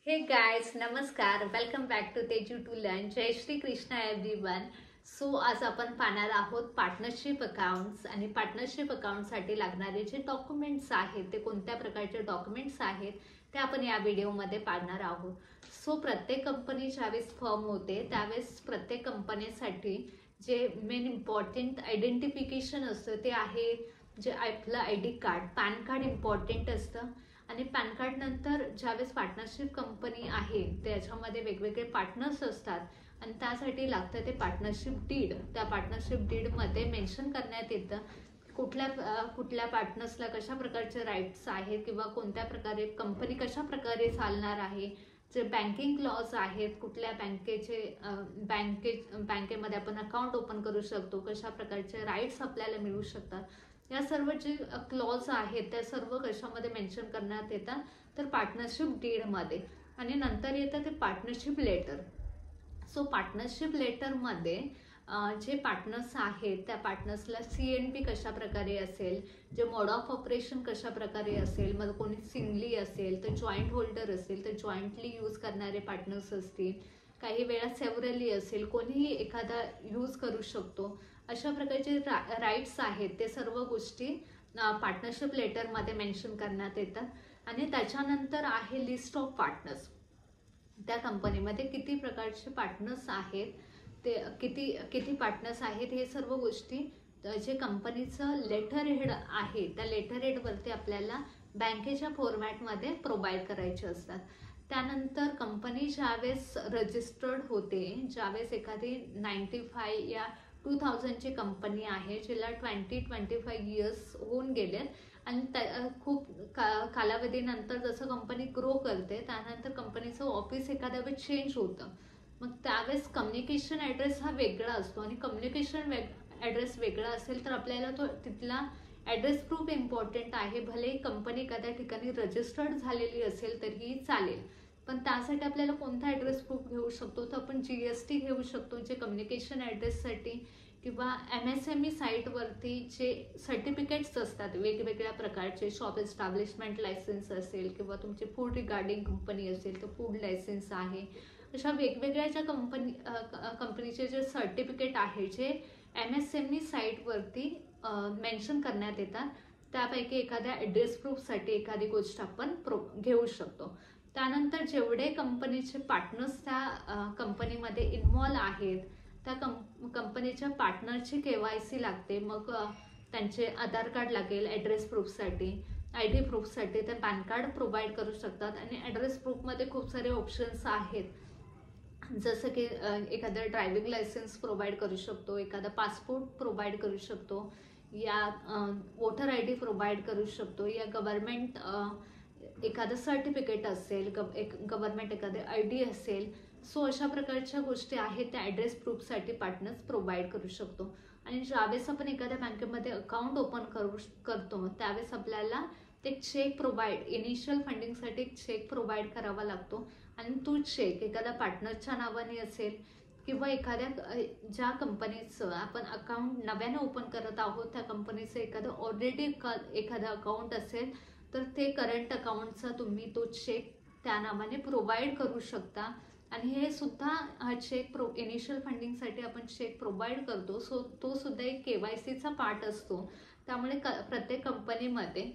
हे गाइस, नमस्कार. Welcome back to Teju to learn. जय श्री कृष्णा एव्हरीवन. सो आज आपण पाहणार आहोत पार्टनरशिप अकाउंट्स आणि पार्टनरशिप अकाउंटसाठी लागणारे जे डॉक्युमेंट्स आहेत ते कोणत्या प्रकारचे डॉक्युमेंट्स आहेत ते आपण या व्हिडिओमध्ये पाहणार आहोत. सो प्रत्येक कंपनी ज्यावेळेस फर्म होते त्यावेळेस प्रत्येक कंपनीसाठी जे मेन इम्पॉर्टंट आयडेंटिफिकेशन असतं ते आहे जे आपलं ID card, pan card important असतं. आणि पॅन कार्ड नंतर ज्यावेळेस पार्टनरशिप कंपनी आहे त्याच्यामध्ये वेगवेगळे पार्टनर्स असतात आणि त्यासाठी लागतं ते पार्टनरशिप डीड. त्या पार्टनरशिप डीडमध्ये मेन्शन करण्यात येतं कुठल्या पार्टनर्सला कशा प्रकारचे राईट्स आहेत किंवा कोणत्या प्रकारे कंपनी कशा प्रकारे चालणार आहे. जे बँकिंग लॉज आहेत, कुठल्या बँकेमध्ये आपण अकाउंट ओपन करू शकतो, कशा प्रकारचे राईट्स आपल्याला मिळू शकतात, या सर्व जे क्लॉज आहेत त्या सर्व कशामध्ये मेन्शन करण्यात येतात तर पार्टनरशिप डीडमध्ये. आणि नंतर येतं ते पार्टनरशिप लेटर. सो पार्टनरशिप लेटरमध्ये जे पार्टनर्स आहेत त्या पार्टनर्सला CNP कशा प्रकारे असेल, जे मोड ऑफ ऑपरेशन कशा प्रकारे असेल, मग कोणी सिंगली असेल तर जॉईंट होल्डर असेल तर जॉईंटली यूज करणारे पार्टनर्स असतील, काही वेळा सेव्हरली असेल, कोणीही एखादा यूज करू शकतो, अशा प्रकारचे राईट्स आहेत ते सर्व गोष्टी पार्टनरशिप लेटरमध्ये मेन्शन करण्यात येतात. आणि त्याच्यानंतर आहे लिस्ट ऑफ पार्टनर्स. त्या कंपनीमध्ये किती प्रकारचे पार्टनर्स आहेत, ते किती पार्टनर्स आहेत, हे सर्व गोष्टी जे कंपनीचं लेटर हेड आहे त्या लेटर हेडवरती आपल्याला बँकेच्या फॉर्मॅटमध्ये प्रोव्हाइड करायचे असतात. त्यानंतर कंपनी ज्यावेळेस रजिस्टर्ड होते, ज्यावेळेस एखादी 95 या 2000ची कंपनी आहे जिला 20-25 इयर्स होऊन गेलेत आणि खूप कालावधीनंतर जसं कंपनी ग्रो करते त्यानंतर कंपनीचं ऑफिस एखाद्या वेळेस चेंज होतं. मग त्यावेळेस कम्युनिकेशन ॲड्रेस हा वेगळा असतो आणि कम्युनिकेशन ॲड्रेस वेगळा असेल तर आपल्याला तो तिथला ॲड्रेस प्रूफ इम्पॉर्टंट आहे. भले कंपनी एखाद्या ठिकाणी रजिस्टर्ड झालेली असेल तरीही चालेल, पण त्यासाठी आपल्याला कोणता ॲड्रेस प्रूफ घेऊ शकतो तर आपण GST घेऊ शकतो, जे कम्युनिकेशन ॲड्रेससाठी. किंवा MSME साईटवरती जे सर्टिफिकेट्स असतात वेगवेगळ्या प्रकारचे, शॉप एस्टॅब्लिशमेंट लायसन्स असेल किंवा तुमची फूड रिगार्डिंग कंपनी असेल तर फूड लायसन्स आहे, अशा वेगवेगळ्या ज्या कंपनीचे जे सर्टिफिकेट आहे जे MSME साईटवरती मेन्शन करण्यात येतात त्यापैकी एखाद्या ॲड्रेस प्रूफसाठी एखादी गोष्ट आपण घेऊ शकतो. त्यानंतर जेवढे कंपनीचे पार्टनर्स त्या कंपनीमध्ये इन्व्हॉल्व आहेत त्या कंपनीच्या पार्टनरची KYC लागते. मग त्यांचे आधार कार्ड लागेल ॲड्रेस प्रूफसाठी, ID प्रूफसाठी ते पॅन कार्ड प्रोव्हाइड करू शकतात. आणि ॲड्रेस प्रूफमध्ये खूप सारे ऑप्शन्स आहेत, जसं की एखादं ड्रायव्हिंग लायसन्स प्रोव्हाइड करू शकतो, एखादा पासपोर्ट प्रोव्हाइड करू शकतो, या वोटर ID प्रोव्हाइड करू शकतो, या गव्हर्नमेंट एखादं सर्टिफिकेट असेल, गव्हर्नमेंट एखादे ID असेल. सो अशा प्रकारच्या गोष्टी आहेत त्या ॲड्रेस प्रूफसाठी पार्टनर्स प्रोव्हाइड करू शकतो. आणि ज्यावेळेस आपण एखाद्या बँकेमध्ये अकाउंट ओपन करतो त्यावेळेस आपल्याला ते चेक प्रोव्हाइड, इनिशियल फंडिंगसाठी एक चेक प्रोव्हाइड करावा लागतो. आणि तो चेक एखाद्या पार्टनरच्या नावाने असेल किंवा एखाद्या ज्या कंपनीचं आपण अकाउंट नव्याने ओपन करत आहोत त्या कंपनीचं ऑलरेडी एखादं अकाउंट असेल तर ते करंट अकाउंटचा तुम्ही तो चेक त्या नावाने प्रोव्हाइड करू शकता. आणि हे सुद्धा चेक इनिशियल फंडिंगसाठी आपण चेक प्रोव्हाइड करतो. सो तो सुद्धा एक KYCचा पार्ट असतो. त्यामुळे प्रत्येक कंपनीमध्ये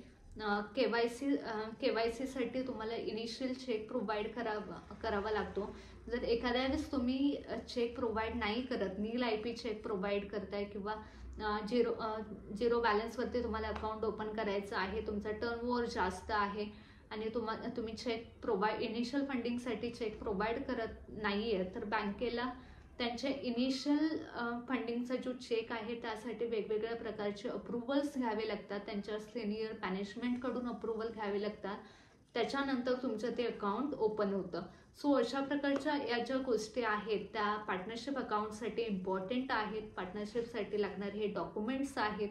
KYCसाठी तुम्हाला इनिशियल चेक प्रोव्हाइड करावा लागतो. जर एखाद्या वेळेस तुम्ही चेक प्रोव्हाइड नाही करत, नील IP चेक प्रोव्हाइड करताय किंवा झिरो बॅलन्सवरती तुम्हाला अकाउंट ओपन करायचं आहे, तुमचा टर्नओव्हर जास्त आहे आणि तुम्ही चेक इनिशियल फंडिंगसाठी चेक प्रोव्हाइड करत नाही आहे तर बँकेला त्यांचे इनिशियल फंडिंगचा जो चेक आहे त्यासाठी वेगवेगळ्या प्रकारचे अप्रुव्हल्स घ्यावे लागतात, त्यांच्या सिनियर मॅनेजमेंटकडून अप्रुव्हल घ्यावे लागतात, त्याच्यानंतर तुमचं ते अकाउंट ओपन होतं. सो अशा प्रकारच्या या ज्या गोष्टी आहेत त्या पार्टनरशिप अकाउंटसाठी इम्पॉर्टंट आहेत. पार्टनरशिपसाठी लागणारे हे डॉक्युमेंट्स आहेत.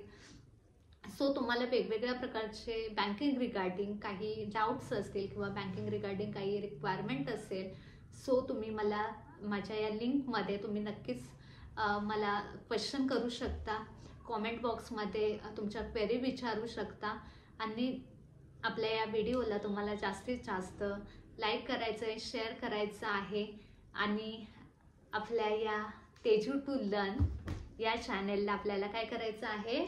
सो तुम्हाला वेगवेगळ्या प्रकारचे बँकिंग रिगार्डिंग काही डाऊट्स असतील किंवा बँकिंग रिगार्डिंग काही रिक्वायरमेंट असेल सो तुम्ही मला माझ्या या लिंकमध्ये तुम्ही नक्कीच मला क्वेश्चन करू शकता, कॉमेंट बॉक्समध्ये तुमच्या क्वेरी विचारू शकता. आणि आपल्या या व्हिडिओला तुम्हाला जास्तीत जास्त लाईक करायचं आहे, शेअर करायचं आहे आणि आपल्या या तेजू टू लर्न या चॅनेलला आपल्याला काय करायचं आहे?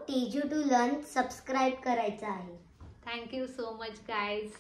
तेजू टू लर्न सबस्क्राईब करायचं आहे. Thank you so much guys.